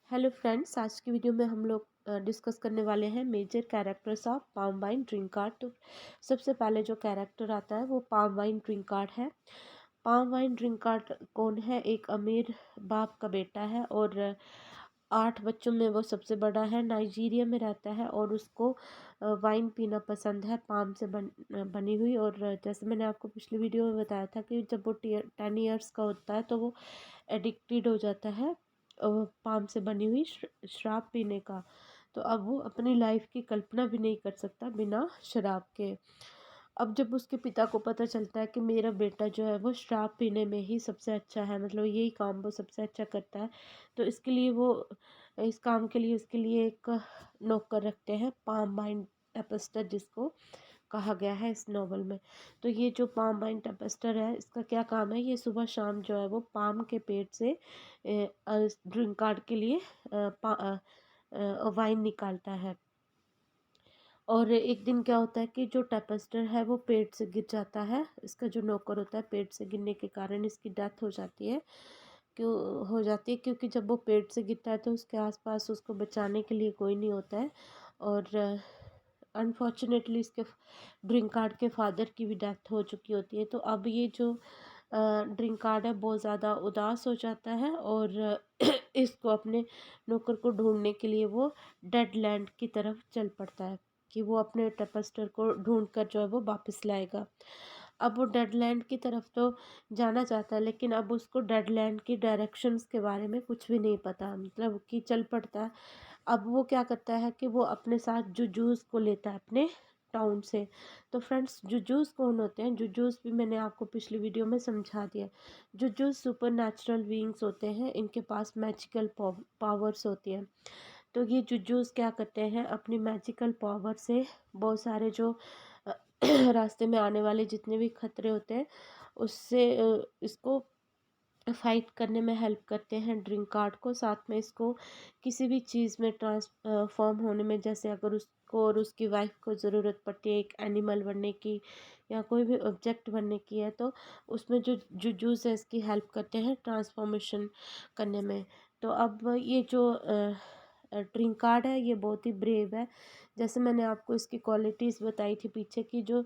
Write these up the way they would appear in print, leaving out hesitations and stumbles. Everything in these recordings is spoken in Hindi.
हेलो फ्रेंड्स, आज की वीडियो में हम लोग डिस्कस करने वाले हैं major characters of Palm Wine Drinkard. तो सबसे पहले जो कैरेक्टर आता है वो पाम वाइन ड्रिंक कार्ड है। पाम वाइन ड्रिंक कार्ड कौन है? एक अमीर बाप का बेटा है और 8 बच्चों में वो सबसे बड़ा है। नाइजीरिया में रहता है और उसको वाइन पीना पसंद है, पाम से बनी हुई। और जैसे मैंने आपको पिछली वीडियो में बताया था कि जब वो 10 ईयर्स का होता है तो वो एडिक्टेड हो जाता है पाम से बनी हुई शराब पीने का। तो अब वो अपनी लाइफ की कल्पना भी नहीं कर सकता बिना शराब के। अब जब उसके पिता को पता चलता है कि मेरा बेटा जो है वो शराब पीने में ही सबसे अच्छा है, मतलब यही काम वो सबसे अच्छा करता है, तो इसके लिए वो इस काम के लिए उसके लिए एक नौकर रखते हैं, पाम वाइन टेपेस्टर जिसको कहा गया है इस नॉवल में। तो ये जो पाम वाइन टेपेस्टर है, इसका क्या काम है? ये सुबह शाम जो है वो पाम के पेड़ से ड्रिंक कार्ड के लिए वाइन निकालता है। और एक दिन क्या होता है कि जो टेपेस्टर है वो पेड़ से गिर जाता है। इसका जो नौकर होता है, पेड़ से गिरने के कारण इसकी डेथ हो जाती है। क्यों हो जाती है? क्योंकि जब वो पेड़ से गिरता है तो उसके आसपास उसको बचाने के लिए कोई नहीं होता है। और अनफॉर्चुनेटली इसके ड्रिंक कार्ड के फादर की भी डेथ हो चुकी होती है। तो अब ये जो ड्रिंक कार्ड है बहुत ज़्यादा उदास हो जाता है और इसको अपने नौकर को ढूंढने के लिए वो डेड लैंड की तरफ चल पड़ता है कि वो अपने टेपेस्टर को ढूंढ कर जो है वो वापस लाएगा। अब वो डेड लैंड की तरफ तो जाना चाहता है, लेकिन अब उसको डेड लैंड की डायरेक्शंस के बारे में कुछ भी नहीं पता, मतलब कि चल पड़ता है। अब वो क्या करता है कि वो अपने साथ जुजूस को लेता है अपने टाउन से। तो फ्रेंड्स, जुजूस कौन होते हैं? जुजूस भी मैंने आपको पिछली वीडियो में समझा दिया। जुजूस सुपर नेचुरल बीइंग्स होते हैं, इनके पास मैजिकल पावर्स होती हैं। तो ये जुजूस क्या करते हैं? अपनी मैजिकल पावर से बहुत सारे जो अ, रास्ते में आने वाले जितने भी खतरे होते हैं उससे इसको फाइट करने में हेल्प करते हैं ड्रिंक कार्ड को। साथ में इसको किसी भी चीज़ में ट्रांसफॉर्म होने में, जैसे अगर उसको और उसकी वाइफ को ज़रूरत पड़ती है एक एनिमल बनने की या कोई भी ऑब्जेक्ट बनने की है, तो उसमें जो जुजूस है इसकी हेल्प करते हैं ट्रांसफॉर्मेशन करने में। तो अब ये जो ड्रिंक कार्ड है ये बहुत ही ब्रेव है। जैसे मैंने आपको इसकी क्वालिटीज़ बताई थी पीछे की, जो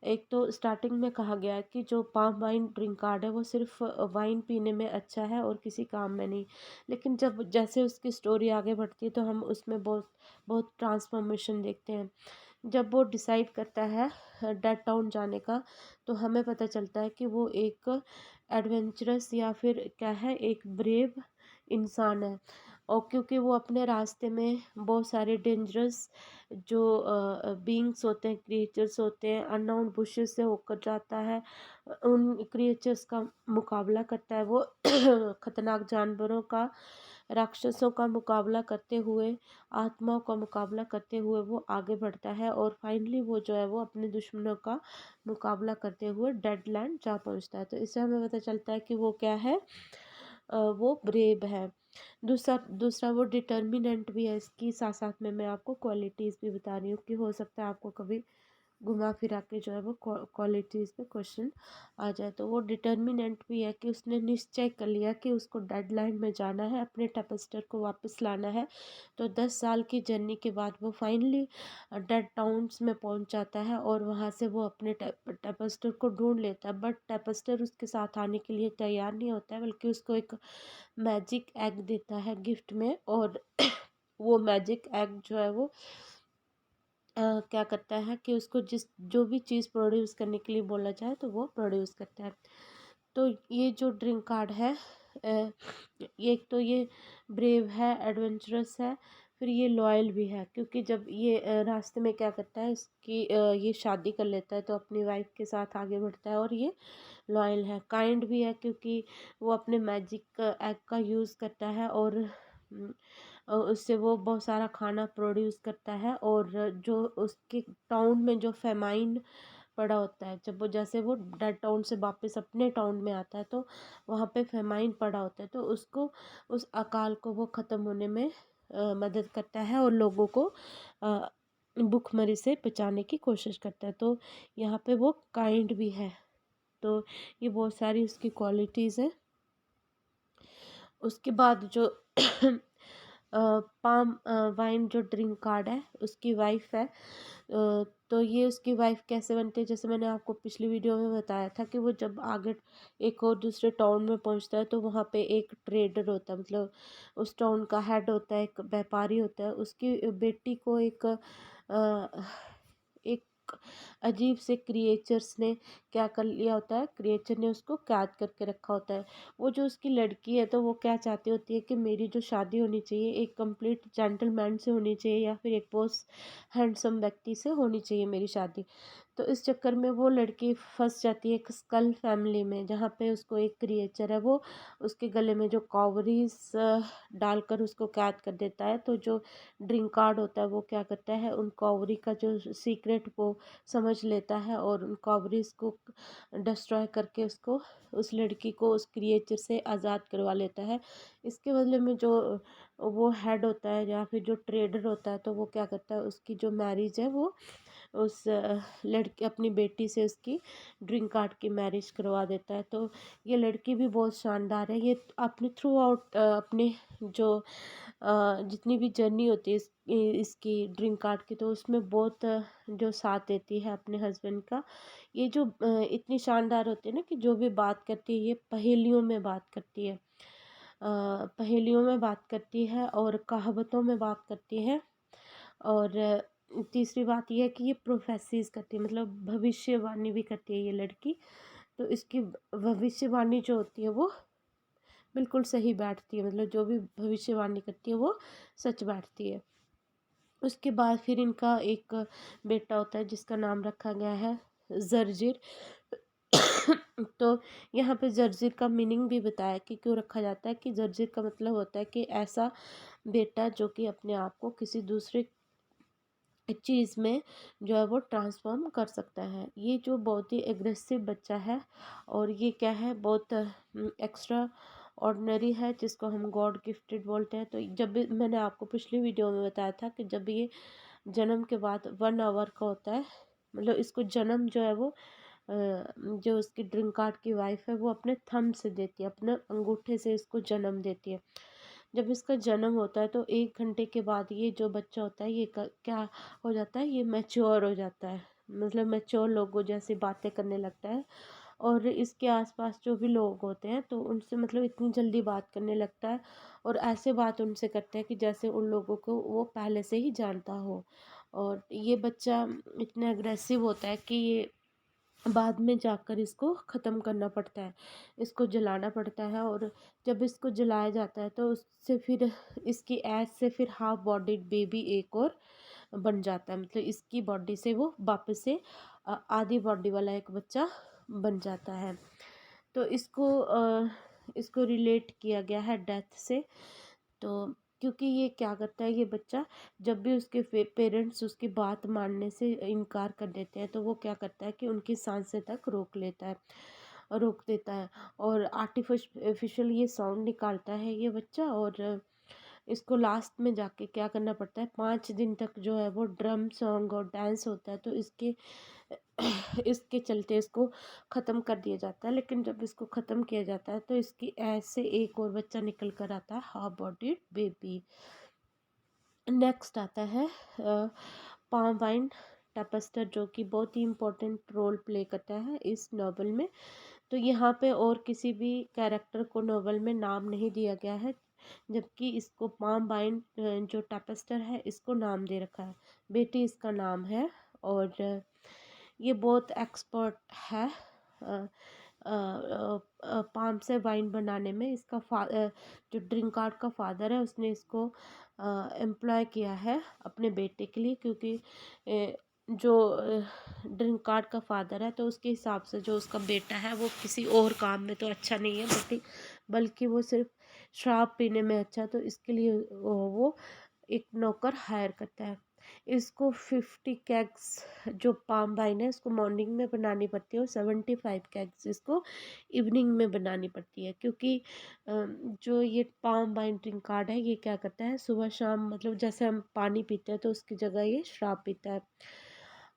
एक तो स्टार्टिंग में कहा गया है कि जो पाम वाइन ड्रिंक कार्ड है वो सिर्फ वाइन पीने में अच्छा है और किसी काम में नहीं। लेकिन जब जैसे उसकी स्टोरी आगे बढ़ती है तो हम उसमें बहुत बहुत ट्रांसफॉर्मेशन देखते हैं। जब वो डिसाइड करता है डेड टाउन जाने का, तो हमें पता चलता है कि वो एक एडवेंचरस या फिर क्या है, एक ब्रेव इंसान है। और क्योंकि वो अपने रास्ते में बहुत सारे डेंजरस जो बीइंग्स होते हैं, क्रिएचर्स होते हैं, अननोन बुशेस से होकर जाता है, उन क्रिएचर्स का मुकाबला करता है वो खतरनाक जानवरों का, राक्षसों का मुकाबला करते हुए, आत्माओं का मुकाबला करते हुए वो आगे बढ़ता है और फाइनली वो जो है वो अपने दुश्मनों का मुकाबला करते हुए डेड लैंड जा पहुंचता है। तो इससे हमें पता चलता है कि वो क्या है, वो ब्रेव है। दूसरा दूसरा वो डिटर्मिनेंट भी है। इसकी साथ साथ में मैं आपको क्वालिटीज़ भी बता रही हूँ कि हो सकता है आपको कभी घुमा फिरा के जो है वो क्वालिटीज़ पे क्वेश्चन आ जाए। तो वो डिटर्मिनेंट भी है कि उसने निश्चय कर लिया कि उसको डेडलाइन में जाना है, अपने टेपेस्टर को वापस लाना है। तो 10 साल की जर्नी के बाद वो फाइनली डेड टाउन्स में पहुंच जाता है और वहां से वो अपने टेपेस्टर को ढूंढ लेता है। बट टेपेस्टर उसके साथ आने के लिए तैयार नहीं होता है, बल्कि उसको एक मैजिक एग देता है गिफ्ट में। और वो मैजिक एग जो है वो क्या करता है कि उसको जिस जो भी चीज़ प्रोड्यूस करने के लिए बोला जाए तो वो प्रोड्यूस करता है। तो ये जो ड्रिंक कार्ड है, एक तो ये ब्रेव है, एडवेंचरस है, फिर ये लॉयल भी है। क्योंकि जब ये रास्ते में क्या करता है, इसकी ये शादी कर लेता है तो अपनी वाइफ के साथ आगे बढ़ता है। और ये लॉयल है, काइंड भी है, क्योंकि वो अपने मैजिक एग का यूज़ करता है और उससे वो बहुत सारा खाना प्रोड्यूस करता है। और जो उसके टाउन में जो फेमाइन पड़ा होता है, जब वो जैसे वो डेड टाउन से वापस अपने टाउन में आता है तो वहाँ पे फेमाइन पड़ा होता है, तो उसको उस अकाल को वो ख़त्म होने में मदद करता है और लोगों को भुखमरी से बचाने की कोशिश करता है। तो यहाँ पे वो काइंड भी है। तो ये बहुत सारी उसकी क्वालिटीज़ हैं। उसके बाद जो पाम वाइन जो ड्रिंक कार्ड है उसकी वाइफ है। तो ये उसकी वाइफ कैसे बनती है, जैसे मैंने आपको पिछली वीडियो में बताया था कि वो जब आगे एक और दूसरे टाउन में पहुंचता है तो वहाँ पे एक ट्रेडर होता है, मतलब उस टाउन का हेड होता है, एक व्यापारी होता है, उसकी बेटी को एक अजीब से क्रिएचर्स ने क्या कर लिया होता है, क्रिएचर ने उसको कैद करके रखा होता है। वो जो उसकी लड़की है तो वो क्या चाहती होती है कि मेरी जो शादी होनी चाहिए एक कंप्लीट जेंटलमैन से होनी चाहिए या फिर एक बहुत हैंडसम व्यक्ति से होनी चाहिए मेरी शादी। तो इस चक्कर में वो लड़की फंस जाती है एक स्कल फैमिली में, जहाँ पे उसको एक क्रिएचर है वो उसके गले में जो कॉवरीज डालकर उसको कैद कर देता है। तो जो ड्रिंक कार्ड होता है वो क्या करता है, उन कॉवरी का जो सीक्रेट वो समझ लेता है और उन कॉवरीज को डिस्ट्रॉय करके उसको, उस लड़की को उस क्रिएचर से आज़ाद करवा लेता है। इसके बदले में जो वो हेड होता है या फिर जो ट्रेडर होता है तो वो क्या करता है, उसकी जो मैरिज है वो उस लड़की अपनी बेटी से उसकी ड्रिंक कार्ड की मैरिज करवा देता है। तो ये लड़की भी बहुत शानदार है, ये अपने थ्रू आउट अपने जो जितनी भी जर्नी होती है इसकी ड्रिंक कार्ड की, तो उसमें बहुत जो साथ देती है अपने हस्बैंड का। ये जो इतनी शानदार होती है ना कि जो भी बात करती है ये पहेलियों में बात करती है, पहेलियों में बात करती है और कहावतों में बात करती है। और तीसरी बात यह है कि ये प्रोफेसीज करती है, मतलब भविष्यवाणी भी करती है ये लड़की। तो इसकी भविष्यवाणी जो होती है वो बिल्कुल सही बैठती है, मतलब जो भी भविष्यवाणी करती है वो सच बैठती है। उसके बाद फिर इनका एक बेटा होता है जिसका नाम रखा गया है जर्जिर। तो यहाँ पे जर्जिर का मीनिंग भी बताया कि क्यों रखा जाता है, कि जर्जिर का मतलब होता है कि ऐसा बेटा जो कि अपने आप को किसी दूसरे चीज़ में जो है वो ट्रांसफॉर्म कर सकता है। ये जो बहुत ही एग्रेसिव बच्चा है और ये क्या है, बहुत एक्स्ट्रा ऑर्डिनरी है, जिसको हम गॉड गिफ्टेड बोलते हैं। तो जब भी मैंने आपको पिछली वीडियो में बताया था कि जब ये जन्म के बाद 1 आवर का होता है, मतलब इसको जन्म जो है वो जो उसकी ड्रिंक कार्ड की वाइफ है वो अपने थंब से देती है, अपने अंगूठे से इसको जन्म देती है। जब इसका जन्म होता है तो 1 घंटे के बाद ये जो बच्चा होता है ये क्या हो जाता है, ये मैच्योर हो जाता है, मतलब मैच्योर लोगों जैसी बातें करने लगता है। और इसके आसपास जो भी लोग होते हैं तो उनसे मतलब इतनी जल्दी बात करने लगता है और ऐसे बात उनसे करता है कि जैसे उन लोगों को वो पहले से ही जानता हो। और ये बच्चा इतना अग्रेसिव होता है कि ये बाद में जाकर इसको ख़त्म करना पड़ता है, इसको जलाना पड़ता है। और जब इसको जलाया जाता है तो उससे फिर इसकी ऐज से फिर हाफ बॉडीड बेबी एक और बन जाता है, मतलब इसकी बॉडी से वो वापस से आधी बॉडी वाला एक बच्चा बन जाता है। तो इसको रिलेट किया गया है डेथ से। तो क्योंकि ये क्या करता है ये बच्चा, जब भी उसके पेरेंट्स उसकी बात मानने से इनकार कर देते हैं तो वो क्या करता है कि उनकी सांसें तक रोक देता है और आर्टिफिशियल ये साउंड निकालता है ये बच्चा। और इसको लास्ट में जाके क्या करना पड़ता है, 5 दिन तक जो है वो ड्रम सॉन्ग और डांस होता है, तो इसके इसके चलते इसको ख़त्म कर दिया जाता है। लेकिन जब इसको ख़त्म किया जाता है तो इसकी ऐज से एक और बच्चा निकल कर आता है, हाफ बॉडीड बेबी। नेक्स्ट आता है पाम वाइन टेपेस्टर, जो कि बहुत ही इम्पोर्टेंट रोल प्ले करता है इस नॉवल में। तो यहाँ पे और किसी भी कैरेक्टर को नॉवल में नाम नहीं दिया गया है, जबकि इसको पाम वाइन जो टेपेस्टर है इसको नाम दे रखा है, बेटी इसका नाम है। और ये बहुत एक्सपर्ट है पाम से वाइन बनाने में। इसका जो ड्रिंक कार्ड का फादर है उसने इसको एम्प्लॉय किया है अपने बेटे के लिए, क्योंकि जो ड्रिंक कार्ड का फादर है तो उसके हिसाब से जो उसका बेटा है वो किसी और काम में तो अच्छा नहीं है, बल्कि वो सिर्फ शराब पीने में अच्छा है। तो इसके लिए वो एक नौकर हायर करता है। इसको 50 कैग्स जो पाम वाइन है इसको मॉर्निंग में बनानी पड़ती है और 75 कैग्स इसको इवनिंग में बनानी पड़ती है, क्योंकि जो ये पाम वाइन ड्रिंक कार्ड है ये क्या करता है, सुबह शाम मतलब जैसे हम पानी पीते हैं तो उसकी जगह ये शराब पीता है।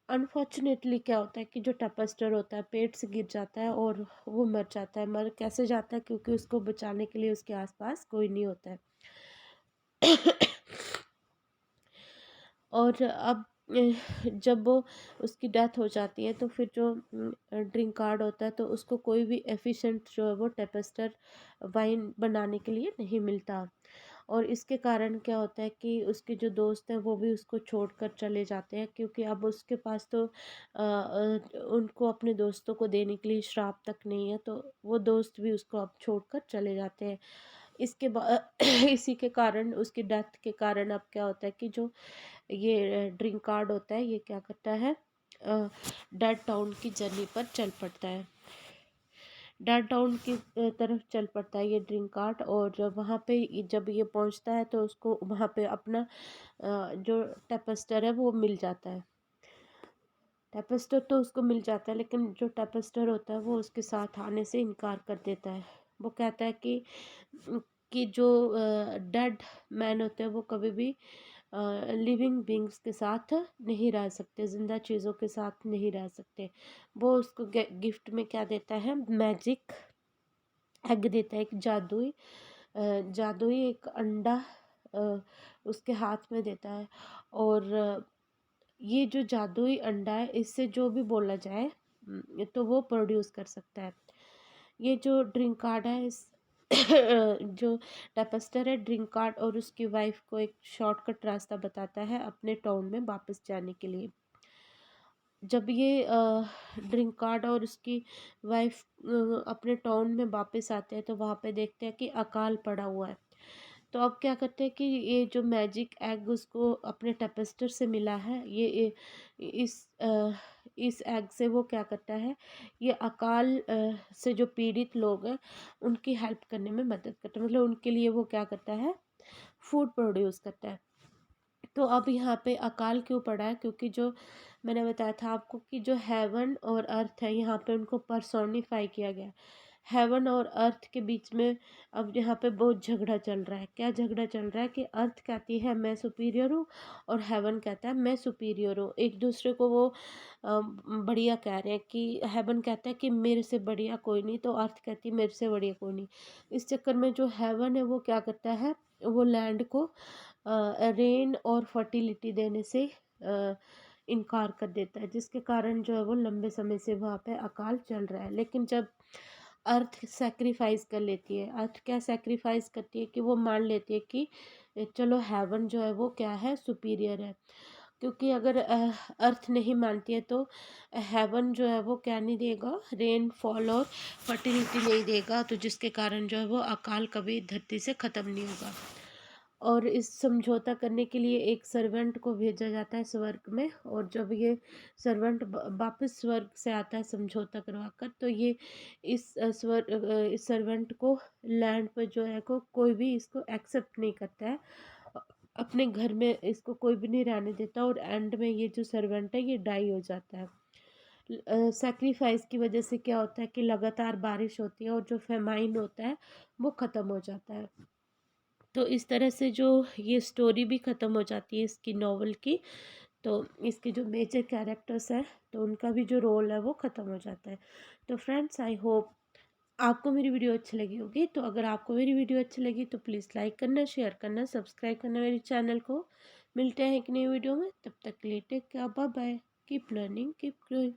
अनफॉर्चुनेटली क्या होता है कि जो टपस्टर होता है पेट से गिर जाता है और वो मर जाता है। मर कैसे जाता है, क्योंकि उसको बचाने के लिए उसके आसपास कोई नहीं होता है। और अब जब वो उसकी डेथ हो जाती है तो फिर जो ड्रिंक कार्ड होता है तो उसको कोई भी एफिशिएंट जो है वो टेपेस्टर वाइन बनाने के लिए नहीं मिलता। और इसके कारण क्या होता है कि उसके जो दोस्त हैं वो भी उसको छोड़कर चले जाते हैं, क्योंकि अब उसके पास तो उनको अपने दोस्तों को देने के लिए शराब तक नहीं है, तो वो दोस्त भी उसको अब छोड़कर चले जाते हैं। इसके बाद इसी के कारण, उसकी डेथ के कारण अब क्या होता है कि जो ये ड्रिंक कार्ड होता है ये क्या करता है, डेड टाउन की जर्नी पर चल पड़ता है। डेड टाउन की तरफ चल पड़ता है ये ड्रिंक कार्ट। और जब वहाँ पे जब ये पहुँचता है तो उसको वहाँ पे अपना जो टेपेस्टर है वो मिल जाता है। टेपेस्टर तो उसको मिल जाता है, लेकिन जो टेपेस्टर होता है वो उसके साथ आने से इनकार कर देता है। वो कहता है कि जो डेड मैन होते हैं वो कभी भी लिविंग बींग्स के साथ नहीं रह सकते, ज़िंदा चीज़ों के साथ नहीं रह सकते। वो उसको गिफ्ट में क्या देता है, मैजिक एग देता है, एक जादुई एक अंडा अ, उसके हाथ में देता है। और ये जो जादुई अंडा है इससे जो भी बोला जाए तो वो प्रोड्यूस कर सकता है। ये जो ड्रिंक कार्ड है इस जो टेपेस्टर है, ड्रिंक कार्ड और उसकी वाइफ को एक शॉर्टकट रास्ता बताता है अपने टाउन में वापस जाने के लिए। जब ये ड्रिंक कार्ड और उसकी वाइफ अपने टाउन में वापस आते हैं तो वहाँ पे देखते हैं कि अकाल पड़ा हुआ है। तो अब क्या करते हैं कि ये जो मैजिक एग उसको अपने टेपेस्टर से मिला है, इस इस एग से वो क्या करता है, ये अकाल से जो पीड़ित लोग हैं उनकी हेल्प करने में मदद करता है, मतलब उनके लिए वो क्या करता है, फूड प्रोड्यूस करता है। तो अब यहाँ पे अकाल क्यों पड़ा है, क्योंकि जो मैंने बताया था आपको कि जो हेवन और अर्थ है यहाँ पे उनको पर्सोनिफाई किया गया है। हेवन और अर्थ के बीच में अब यहाँ पे बहुत झगड़ा चल रहा है। क्या झगड़ा चल रहा है कि अर्थ कहती है मैं सुपीरियर हूँ और हेवन कहता है मैं सुपीरियर हूँ। एक दूसरे को वो बढ़िया कह रहे हैं कि हेवन कहता है कि मेरे से बढ़िया कोई नहीं, तो अर्थ कहती है मेरे से बढ़िया कोई नहीं। इस चक्कर में जो हेवन है वो क्या करता है, वो लैंड को रेन और फर्टिलिटी देने से इनकार कर देता है, जिसके कारण जो है वो लंबे समय से वहाँ पे अकाल चल रहा है। लेकिन जब अर्थ सेक्रीफाइस कर लेती है, अर्थ क्या सेक्रीफाइस करती है कि वो मान लेती है कि चलो हेवन जो है वो क्या है, सुपीरियर है। क्योंकि अगर अर्थ नहीं मानती है तो हेवन जो है वो क्या नहीं देगा, रेन फॉल और फर्टिलिटी नहीं देगा, तो जिसके कारण जो है वो अकाल कभी धरती से ख़त्म नहीं होगा। और इस समझौता करने के लिए एक सर्वेंट को भेजा जाता है स्वर्ग में, और जब ये सर्वेंट वापस स्वर्ग से आता है समझौता करवा कर, तो ये इस सर्वेंट को लैंड पर जो है को कोई भी इसको एक्सेप्ट नहीं करता है, अपने घर में इसको कोई भी नहीं रहने देता, और एंड में ये जो सर्वेंट है ये डाई हो जाता है। सेक्रीफाइस की वजह से क्या होता है कि लगातार बारिश होती है और जो फेमाइन होता है वो ख़त्म हो जाता है। तो इस तरह से जो ये स्टोरी भी ख़त्म हो जाती है इसकी नॉवल की। तो इसके जो मेजर कैरेक्टर्स हैं तो उनका भी जो रोल है वो ख़त्म हो जाता है। तो फ्रेंड्स, आई होप आपको मेरी वीडियो अच्छी लगी होगी। तो अगर आपको मेरी वीडियो अच्छी लगी तो प्लीज़ लाइक करना, शेयर करना, सब्सक्राइब करना मेरे चैनल को। मिलते हैं एक नई वीडियो में, तब तक के लिए take care, bye bye, keep learning keep growing.